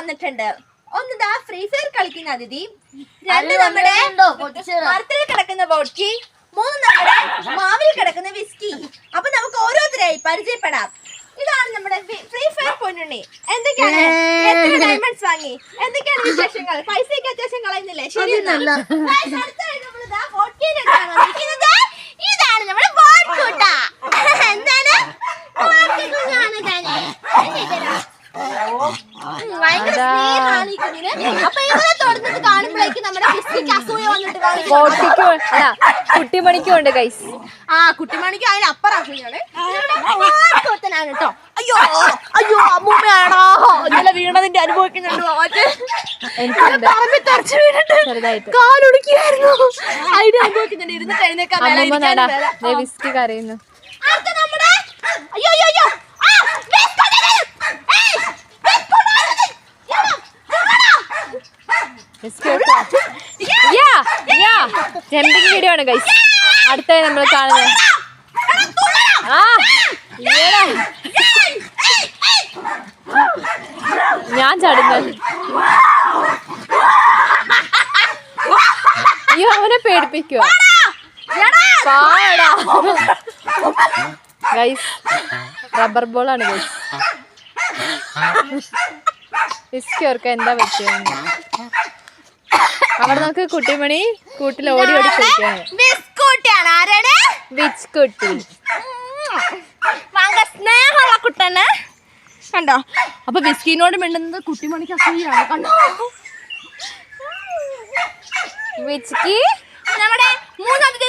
വന്നിട്ടുണ്ട്. ഒന്ന് ദാ ഫ്രീ ഫയർ കളിക്കുന്ന അതിഥി, രണ്ട് നമ്മുടെ മരത്തിൽ കിടക്കുന്ന വോഡ്കി, മൂന്ന് നമ്മുടെ മാവിൽ കിടക്കുന്ന വിസ്കി. അപ്പൊ നമുക്ക് ഓരോരുത്തരായി പരിചയപ്പെടാം. ഇതാണ് നമ്മുടെ ഫ്രീ ഫയർ പൊന്നുണ്ണി. എന്തൊക്കെയാണ്, എത്ര ഡയമണ്ട്സ് വാങ്ങി, എന്തൊക്കെയാണ് വിശേഷങ്ങൾ? പൈസയൊക്കെ അത്യാവശ്യം കളയുന്നില്ലേ? ശരിയല്ല. ഇതാണ് നമ്മുടെ ബോട്ട്. എന്താണ് കുട്ടിമണിക്കും ഉണ്ട് ഗൈസ്. ആ കുട്ടിമണിക്ക് അതിന് അപ്പുറം കേട്ടോ. അയ്യോ അയ്യോ അമ്മൂമ്മയാണോ ഇന്നലെ വീണതിന്റെ അനുഭവിക്കുന്നുണ്ടോ? ചെറുതായിട്ട് കാലൊടുക്കിയായിരുന്നു, അതിന് അനുഭവിക്കുന്നുണ്ട്. ഇരുന്നിട്ട് എഴുന്നേക്കാൻ വിസ്കി കരയുന്നു. അയ്യോ അയ്യോ അയ്യോ ജമ്പിങ് വീഡിയോ ആണ് ഗൈസ്. അടുത്തായി നമ്മൾ കാണുന്നത് ഞാൻ ചാടുന്നത്. അയ്യോ അവനെ പേടിപ്പിക്കുവോ? ഗൈസ് റബ്ബർ ബോളാണ് ഗൈസ്. വിസ്കി ഓർക്ക എന്താ പറ്റിയെന്ന്. അവിടെ നമുക്ക് കുട്ടിമണി കൂട്ടിൽ ഓടി ഓടി കളിക്കാണ്. ബിസ്കുട്ടി സ്നേഹമുള്ള കുട്ടന് കണ്ടോ. അപ്പൊ ബിസ്കിനോട് മിണ്ടുന്നത് കുട്ടിമണിക്ക് അസൂയാണ്. കണ്ടോ വിസ്കി നമ്മുടെ മൂന്നാമത്തെ